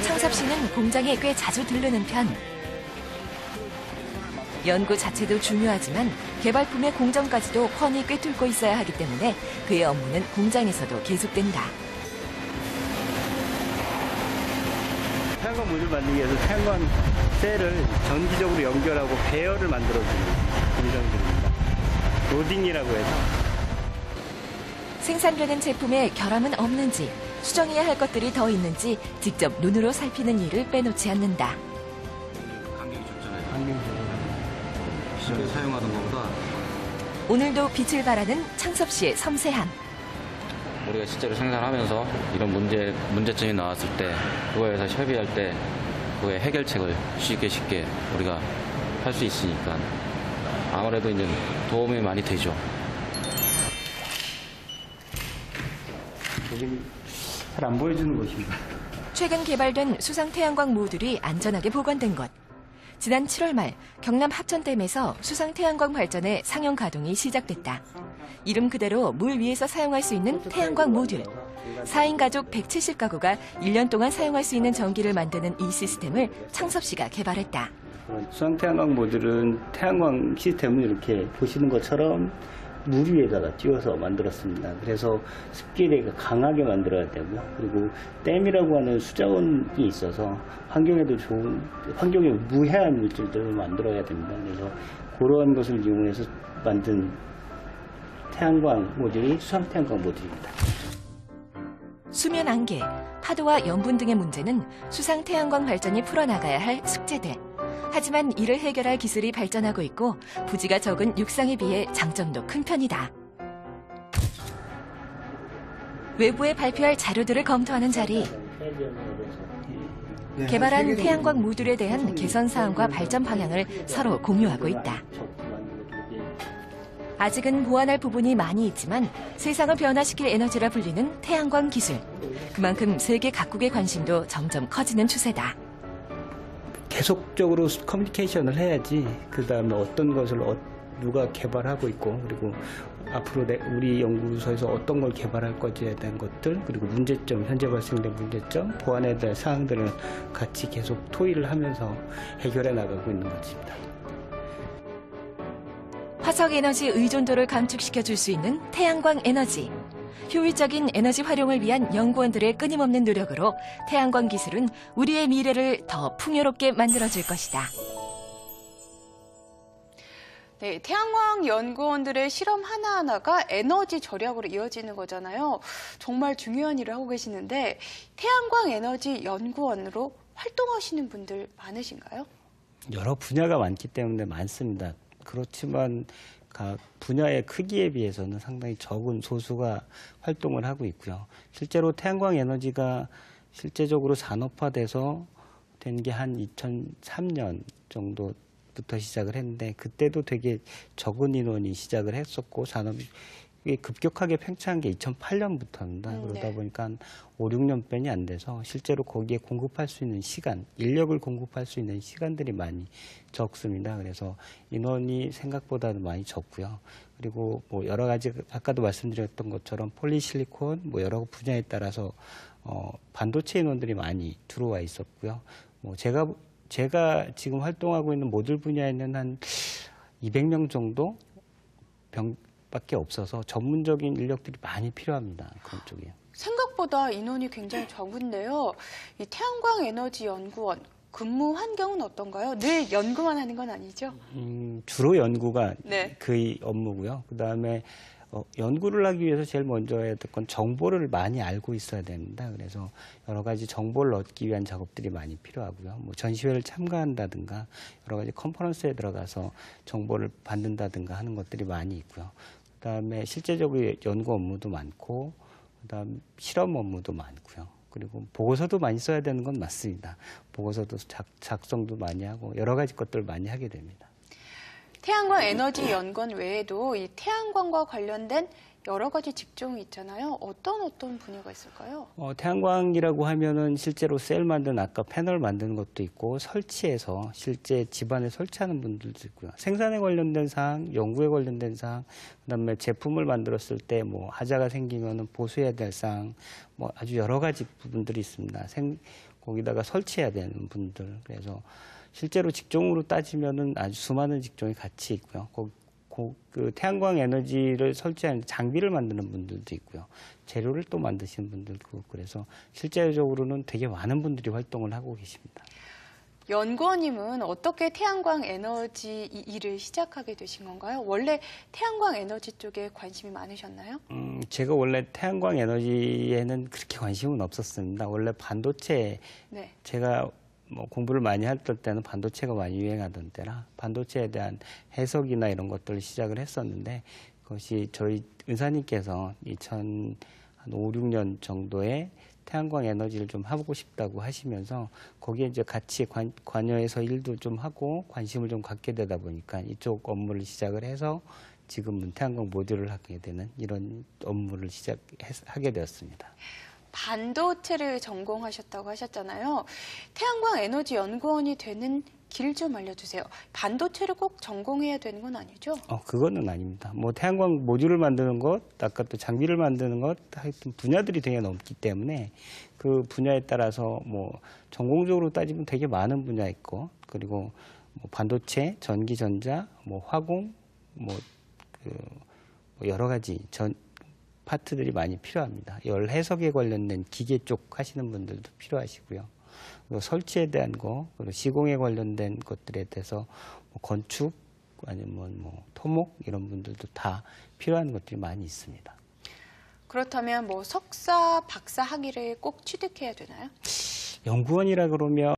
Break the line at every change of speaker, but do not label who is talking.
창섭 씨는 공장에 꽤 자주 들르는 편. 연구 자체도 중요하지만 개발품의 공정까지도 훤히 꿰뚫고 있어야 하기 때문에 그의 업무는 공장에서도 계속된다.
태양광 모듈 만들기 위해서 태양광 셀을 전기적으로 연결하고 배열을 만들어주는 공정들입니다. 로딩이라고 해서.
생산되는 제품에 결함은 없는지, 수정해야 할 것들이 더 있는지 직접 눈으로 살피는 일을 빼놓지 않는다.
간격이 좁잖아요.
환경
기존에 사용하던 것보다.
오늘도 빛을 발하는 창섭 씨의 섬세함.
우리가 실제로 생산하면서 이런 문제점이 나왔을 때 그거에 대해서 협의할 때 그거의 해결책을 쉽게 우리가 할 수 있으니까 아무래도 이제 도움이 많이 되죠.
여기는 잘 안 보여주는 곳입니다.
최근 개발된 수상 태양광 모듈이 안전하게 보관된 곳. 지난 7월 말 경남 합천댐에서 수상 태양광 발전의 상용 가동이 시작됐다. 이름 그대로 물 위에서 사용할 수 있는 태양광 모듈. 4인 가족 170가구가 1년 동안 사용할 수 있는 전기를 만드는 이 시스템을 창섭 씨가 개발했다.
수상 태양광 모듈은 태양광 시스템을 이렇게 보시는 것처럼 물 위에다가 띄워서 만들었습니다. 그래서 습기를 강하게 만들어야 되고요. 그리고 댐이라고 하는 수자원이 있어서 환경에도 좋은, 환경에 무해한 물질들을 만들어야 됩니다. 그래서 그러한 것을 이용해서 만든 태양광 모듈이 수상 태양광 모듈입니다.
수면 안개, 파도와 염분 등의 문제는 수상 태양광 발전이 풀어나가야 할 숙제들. 하지만 이를 해결할 기술이 발전하고 있고 부지가 적은 육상에 비해 장점도 큰 편이다. 외부에 발표할 자료들을 검토하는 자리. 개발한 태양광 모듈에 대한 개선 사항과 발전 방향을 서로 공유하고 있다. 아직은 보완할 부분이 많이 있지만 세상을 변화시킬 에너지라 불리는 태양광 기술. 그만큼 세계 각국의 관심도 점점 커지는 추세다.
계속적으로 커뮤니케이션을 해야지 그 다음에 어떤 것을 누가 개발하고 있고 그리고 앞으로 우리 연구소에서 어떤 걸 개발할 것에 대한 것들 그리고 문제점, 현재 발생된 문제점, 보완에 대한 사항들을 같이 계속 토의를 하면서 해결해 나가고 있는 것입니다.
화석 에너지 의존도를 감축시켜 줄 수 있는 태양광 에너지. 효율적인 에너지 활용을 위한 연구원들의 끊임없는 노력으로 태양광 기술은 우리의 미래를 더 풍요롭게 만들어줄 것이다.
네, 태양광 연구원들의 실험 하나하나가 에너지 절약으로 이어지는 거잖아요. 정말 중요한 일을 하고 계시는데 태양광 에너지 연구원으로 활동하시는 분들 많으신가요?
여러 분야가 많기 때문에 많습니다. 그렇지만 각 분야의 크기에 비해서는 상당히 적은 소수가 활동을 하고 있고요. 실제로 태양광 에너지가 실제적으로 산업화돼서 된 게 한 2003년 정도부터 시작을 했는데 그때도 되게 적은 인원이 시작을 했었고 산업이 급격하게 팽창한 게 2008년부터입니다. 그러다 보니까 한 5, 6년 뺀이 안 돼서 실제로 거기에 공급할 수 있는 시간, 인력을 공급할 수 있는 시간들이 많이 적습니다. 그래서 인원이 생각보다는 많이 적고요. 그리고 뭐 여러 가지 아까도 말씀드렸던 것처럼 폴리실리콘 뭐 여러 분야에 따라서 반도체 인원들이 많이 들어와 있었고요. 뭐 제가 지금 활동하고 있는 모듈 분야에는 한 200명 정도 밖에 없어서 전문적인 인력들이 많이 필요합니다. 그런 쪽이요.
생각보다 인원이 굉장히 적은데요. 이 태양광 에너지 연구원 근무 환경은 어떤가요? 늘 연구만 하는 건 아니죠?
주로 연구가
네.
그 업무고요. 그다음에 연구를 하기 위해서 제일 먼저 해야 될 건 정보를 많이 알고 있어야 됩니다. 그래서 여러 가지 정보를 얻기 위한 작업들이 많이 필요하고요. 뭐 전시회를 참가한다든가 여러 가지 컨퍼런스에 들어가서 정보를 받는다든가 하는 것들이 많이 있고요. 그다음에 실제적으로 연구 업무도 많고 그다음 실험 업무도 많고요. 그리고 보고서도 많이 써야 되는 건 맞습니다. 보고서도 작성도 많이 하고 여러 가지 것들을 많이 하게 됩니다.
태양광 에너지 연구원 외에도 이 태양광과 관련된 여러 가지 직종이 있잖아요. 어떤 분야가 있을까요?
태양광이라고 하면은 실제로 셀 만드는 아까 패널 만드는 것도 있고 설치해서 실제 집안에 설치하는 분들도 있고요. 생산에 관련된 사항, 연구에 관련된 사항, 그다음에 제품을 만들었을 때 뭐 하자가 생기면은 보수해야 될 사항, 뭐 아주 여러 가지 부분들이 있습니다. 거기다가 설치해야 되는 분들. 그래서 실제로 직종으로 따지면은 아주 수많은 직종이 같이 있고요. 그 태양광 에너지를 설치하는 장비를 만드는 분들도 있고요. 재료를 또 만드시는 분들도 있고, 그래서 실제적으로는 되게 많은 분들이 활동을 하고 계십니다.
연구원님은 어떻게 태양광 에너지 이 일을 시작하게 되신 건가요? 원래 태양광 에너지 쪽에 관심이 많으셨나요?
제가 원래 태양광 에너지에는 그렇게 관심은 없었습니다. 원래 반도체,
네.
제가 뭐 공부를 많이 했던 때는 반도체가 많이 유행하던 때라 반도체에 대한 해석이나 이런 것들을 시작을 했었는데, 그것이 저희 은사님께서 2005, 6년 정도에 태양광 에너지를 좀 하고 싶다고 하시면서 거기에 이제 같이 관여해서 일도 좀 하고 관심을 좀 갖게 되다 보니까 이쪽 업무를 시작을 해서 지금은 태양광 모듈을 하게 되는 이런 업무를 하게 되었습니다.
반도체를 전공하셨다고 하셨잖아요. 태양광 에너지 연구원이 되는 길 좀 알려주세요. 반도체를 꼭 전공해야 되는 건 아니죠?
그거는 아닙니다. 뭐 태양광 모듈을 만드는 것, 아까 또 장비를 만드는 것, 하여튼 분야들이 되게 넓기 때문에 그 분야에 따라서 뭐 전공적으로 따지면 되게 많은 분야 있고, 그리고 뭐 반도체, 전기전자, 뭐 화공, 뭐 여러 가지 파트들이 많이 필요합니다. 열 해석에 관련된 기계 쪽 하시는 분들도 필요하시고요. 그리고 설치에 대한 거, 그리고 시공에 관련된 것들에 대해서 뭐 건축 아니면 뭐 토목 이런 분들도 다 필요한 것들이 많이 있습니다.
그렇다면 뭐 석사, 박사 학위를 꼭 취득해야 되나요?
연구원이라 그러면